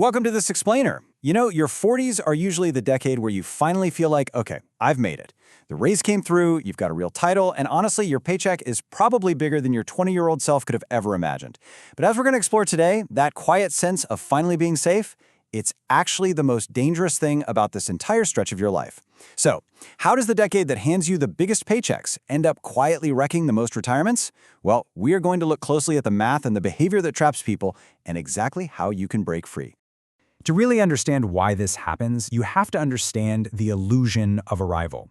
Welcome to This Explainer. You know, your 40s are usually the decade where you finally feel like, okay, I've made it. The raise came through, you've got a real title, and honestly, your paycheck is probably bigger than your 20-year-old self could have ever imagined. But as we're going to explore today, that quiet sense of finally being safe, it's actually the most dangerous thing about this entire stretch of your life. So, how does the decade that hands you the biggest paychecks end up quietly wrecking the most retirements? Well, we are going to look closely at the math and the behavior that traps people and exactly how you can break free. To really understand why this happens, you have to understand the illusion of arrival.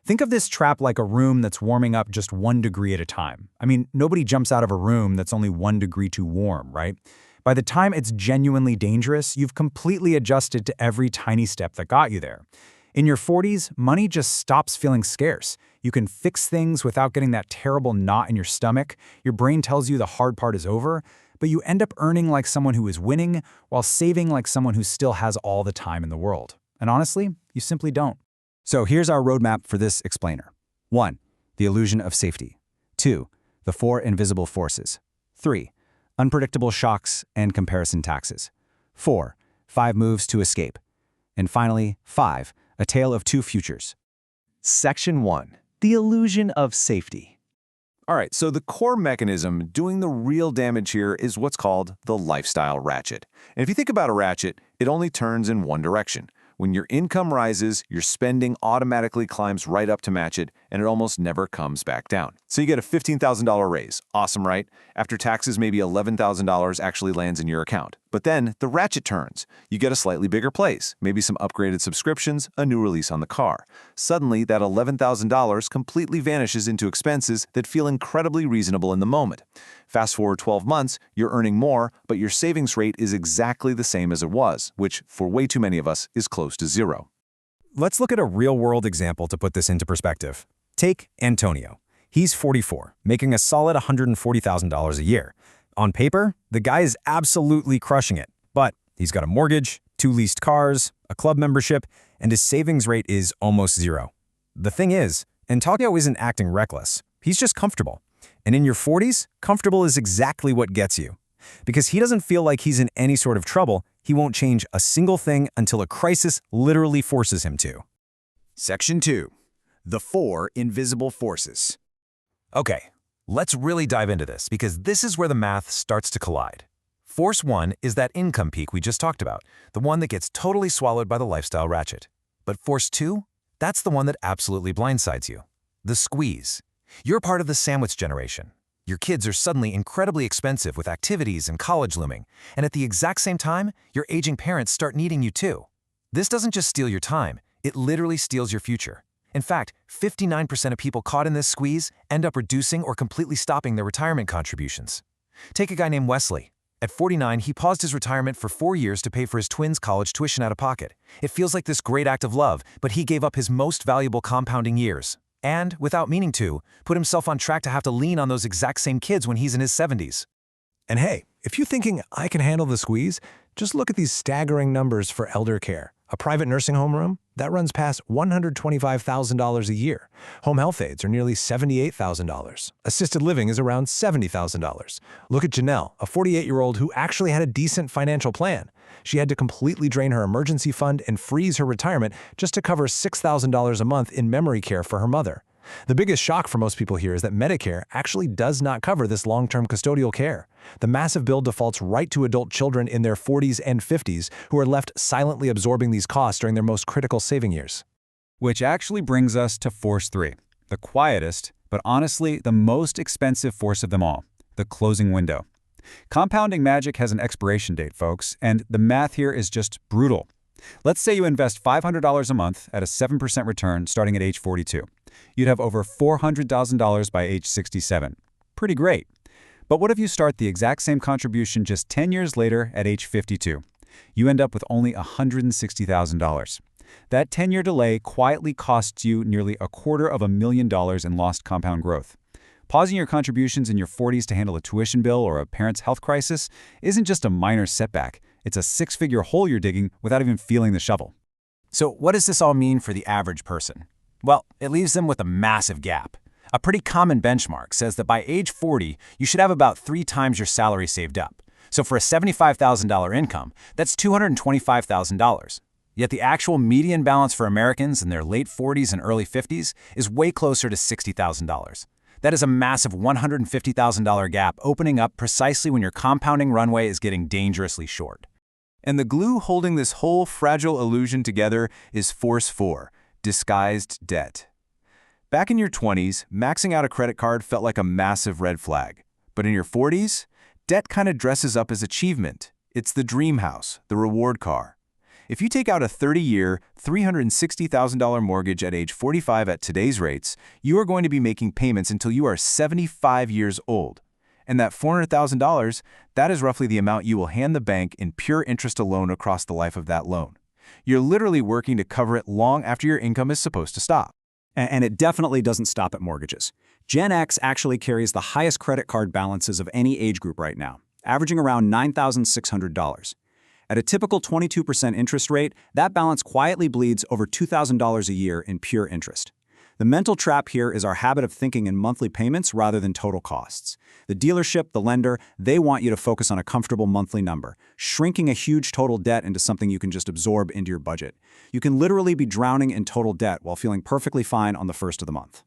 Think of this trap like a room that's warming up just 1 degree at a time. I mean, nobody jumps out of a room that's only 1 degree too warm, right? By the time it's genuinely dangerous, you've completely adjusted to every tiny step that got you there. In your 40s, money just stops feeling scarce. You can fix things without getting that terrible knot in your stomach. Your brain tells you the hard part is over, but you end up earning like someone who is winning while saving like someone who still has all the time in the world. And honestly, you simply don't. So here's our roadmap for this explainer. 1. The illusion of safety. 2. The 4 invisible forces. 3. Unpredictable shocks and comparison taxes. 4. 5 moves to escape. And finally, 5. A tale of 2 futures. Section 1. The illusion of safety. All right, so the core mechanism doing the real damage here is what's called the lifestyle ratchet. And if you think about a ratchet, it only turns in one direction. When your income rises, your spending automatically climbs right up to match it, and it almost never comes back down. So you get a $15,000 raise. Awesome, right? After taxes, maybe $11,000 actually lands in your account. But then the ratchet turns. You get a slightly bigger place, maybe some upgraded subscriptions, a new release on the car. Suddenly, that $11,000 completely vanishes into expenses that feel incredibly reasonable in the moment. Fast forward 12 months, you're earning more, but your savings rate is exactly the same as it was, which, for way too many of us, is close to zero. Let's look at a real-world example to put this into perspective. Take Antonio. He's 44, making a solid $140,000 a year. On paper, the guy is absolutely crushing it, but he's got a mortgage, 2 leased cars, a club membership, and his savings rate is almost zero. The thing is, Antonio isn't acting reckless. He's just comfortable. And in your 40s, comfortable is exactly what gets you. Because he doesn't feel like he's in any sort of trouble, he won't change a single thing until a crisis literally forces him to. Section 2. The 4 invisible forces. Okay, let's really dive into this because this is where the math starts to collide. Force 1 is that income peak we just talked about, the one that gets totally swallowed by the lifestyle ratchet. But Force 2? That's the one that absolutely blindsides you. The squeeze. You're part of the sandwich generation. Your kids are suddenly incredibly expensive with activities and college looming, and at the exact same time, your aging parents start needing you too. This doesn't just steal your time, it literally steals your future. In fact, 59% of people caught in this squeeze end up reducing or completely stopping their retirement contributions. Take a guy named Wesley. At 49, he paused his retirement for 4 years to pay for his twins' college tuition out of pocket. It feels like this great act of love, but he gave up his most valuable compounding years. And, without meaning to, put himself on track to have to lean on those exact same kids when he's in his 70s. And hey, if you're thinking I can handle the squeeze, just look at these staggering numbers for elder care. A private nursing home room, that runs past $125,000 a year. Home health aides are nearly $78,000. Assisted living is around $70,000. Look at Janelle, a 48-year-old who actually had a decent financial plan. She had to completely drain her emergency fund and freeze her retirement just to cover $6,000 a month in memory care for her mother. The biggest shock for most people here is that Medicare actually does not cover this long-term custodial care. The massive bill defaults right to adult children in their 40s and 50s who are left silently absorbing these costs during their most critical saving years. Which actually brings us to Force 3, the quietest, but honestly the most expensive force of them all, the closing window. Compounding magic has an expiration date, folks, and the math here is just brutal. Let's say you invest $500 a month at a 7% return starting at age 42. You'd have over $400,000 by age 67. Pretty great. But what if you start the exact same contribution just 10 years later at age 52? You end up with only $160,000. That 10-year delay quietly costs you nearly $250,000 in lost compound growth. Pausing your contributions in your 40s to handle a tuition bill or a parent's health crisis isn't just a minor setback. It's a 6-figure hole you're digging without even feeling the shovel. So what does this all mean for the average person? Well, it leaves them with a massive gap. A pretty common benchmark says that by age 40, you should have about 3 times your salary saved up. So for a $75,000 income, that's $225,000. Yet the actual median balance for Americans in their late 40s and early 50s is way closer to $60,000. That is a massive $150,000 gap opening up precisely when your compounding runway is getting dangerously short. And the glue holding this whole fragile illusion together is Force 4, disguised debt. Back in your 20s, maxing out a credit card felt like a massive red flag. But in your 40s, debt kind of dresses up as achievement. It's the dream house, the reward car. If you take out a 30-year, $360,000 mortgage at age 45 at today's rates, you are going to be making payments until you are 75 years old. And that $400,000, that is roughly the amount you will hand the bank in pure interest alone across the life of that loan. You're literally working to cover it long after your income is supposed to stop. And it definitely doesn't stop at mortgages. Gen X actually carries the highest credit card balances of any age group right now, averaging around $9,600. At a typical 22% interest rate, that balance quietly bleeds over $2,000 a year in pure interest. The mental trap here is our habit of thinking in monthly payments rather than total costs. The dealership, the lender, they want you to focus on a comfortable monthly number, shrinking a huge total debt into something you can just absorb into your budget. You can literally be drowning in total debt while feeling perfectly fine on the first of the month.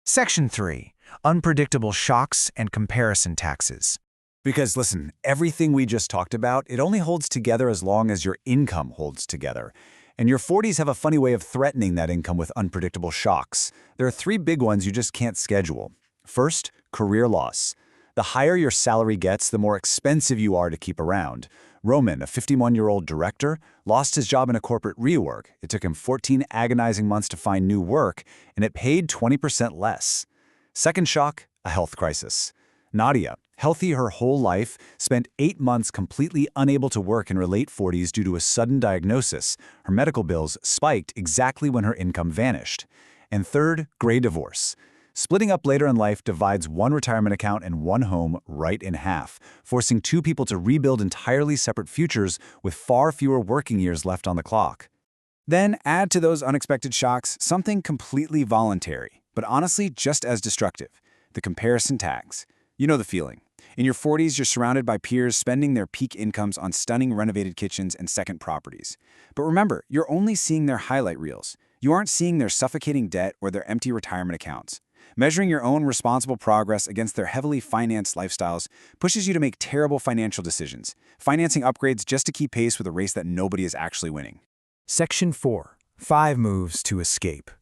Section 3. Unpredictable shocks and comparison taxes. Because listen, everything we just talked about, it only holds together as long as your income holds together. And your 40s have a funny way of threatening that income with unpredictable shocks. There are 3 big ones you just can't schedule. First, career loss. The higher your salary gets, the more expensive you are to keep around. Roman, a 51-year-old director, lost his job in a corporate reorg. It took him 14 agonizing months to find new work, and it paid 20% less. Second shock, a health crisis. Nadia, healthy her whole life, spent 8 months completely unable to work in her late 40s due to a sudden diagnosis. Her medical bills spiked exactly when her income vanished. And third, gray divorce. Splitting up later in life divides one retirement account and one home right in half, forcing 2 people to rebuild entirely separate futures with far fewer working years left on the clock. Then add to those unexpected shocks something completely voluntary, but honestly just as destructive: the comparison tags. You know the feeling. In your 40s, you're surrounded by peers spending their peak incomes on stunning renovated kitchens and second properties. But remember, you're only seeing their highlight reels. You aren't seeing their suffocating debt or their empty retirement accounts. Measuring your own responsible progress against their heavily financed lifestyles pushes you to make terrible financial decisions, financing upgrades just to keep pace with a race that nobody is actually winning. Section 4. 5 moves to escape.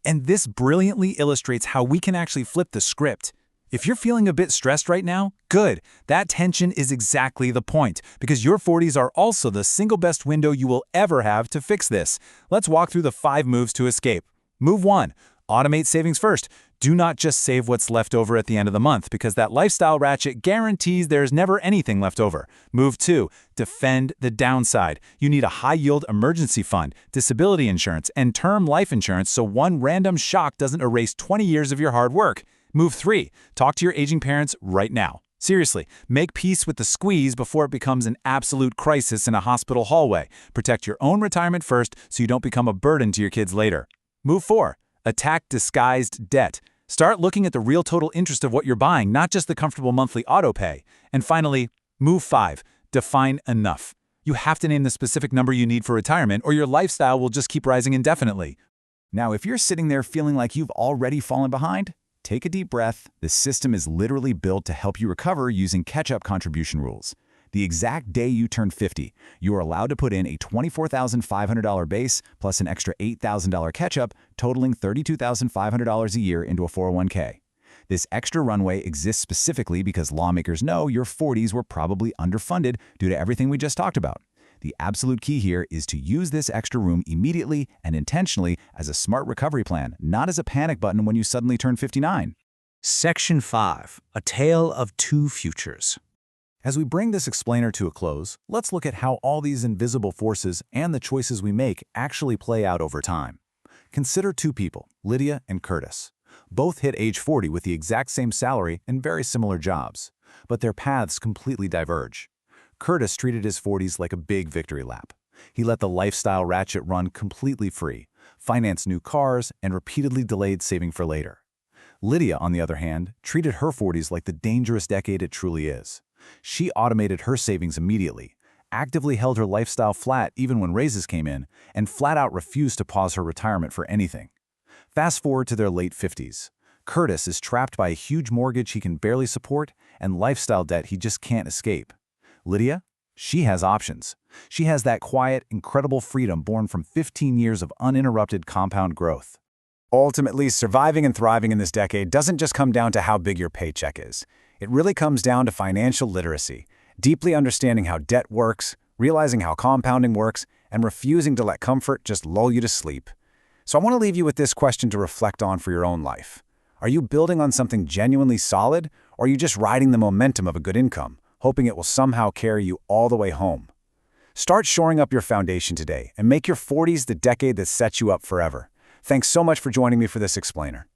And this brilliantly illustrates how we can actually flip the script. If you're feeling a bit stressed right now, good. That tension is exactly the point, because your 40s are also the single best window you will ever have to fix this. Let's walk through the 5 moves to escape. Move 1. Automate savings first. Do not just save what's left over at the end of the month, because that lifestyle ratchet guarantees there's never anything left over. Move 2. Defend the downside. You need a high-yield emergency fund, disability insurance, and term life insurance so one random shock doesn't erase 20 years of your hard work. Move 3. Talk to your aging parents right now. Seriously, make peace with the squeeze before it becomes an absolute crisis in a hospital hallway. Protect your own retirement first so you don't become a burden to your kids later. Move 4. Attack disguised debt. Start looking at the real total interest of what you're buying, not just the comfortable monthly auto pay. And finally, move 5. Define enough. You have to name the specific number you need for retirement, or your lifestyle will just keep rising indefinitely. Now, if you're sitting there feeling like you've already fallen behind, take a deep breath. The system is literally built to help you recover using catch-up contribution rules. The exact day you turn 50, you are allowed to put in a $24,500 base plus an extra $8,000 catch-up, totaling $32,500 a year into a 401k. This extra runway exists specifically because lawmakers know your 40s were probably underfunded due to everything we just talked about. The absolute key here is to use this extra room immediately and intentionally as a smart recovery plan, not as a panic button when you suddenly turn 59. Section 5. A Tale of Two Futures. As we bring this explainer to a close, let's look at how all these invisible forces and the choices we make actually play out over time. Consider 2 people, Lydia and Curtis. Both hit age 40 with the exact same salary and very similar jobs, but their paths completely diverge. Curtis treated his 40s like a big victory lap. He let the lifestyle ratchet run completely free, financed new cars, and repeatedly delayed saving for later. Lydia, on the other hand, treated her 40s like the dangerous decade it truly is. She automated her savings immediately, actively held her lifestyle flat even when raises came in, and flat out refused to pause her retirement for anything. Fast forward to their late 50s. Curtis is trapped by a huge mortgage he can barely support and lifestyle debt he just can't escape. Lydia? She has options. She has that quiet, incredible freedom born from 15 years of uninterrupted compound growth. Ultimately, surviving and thriving in this decade doesn't just come down to how big your paycheck is. It really comes down to financial literacy, deeply understanding how debt works, realizing how compounding works, and refusing to let comfort just lull you to sleep. So I want to leave you with this question to reflect on for your own life. Are you building on something genuinely solid, or are you just riding the momentum of a good income, hoping it will somehow carry you all the way home? Start shoring up your foundation today and make your 40s the decade that sets you up forever. Thanks so much for joining me for this explainer.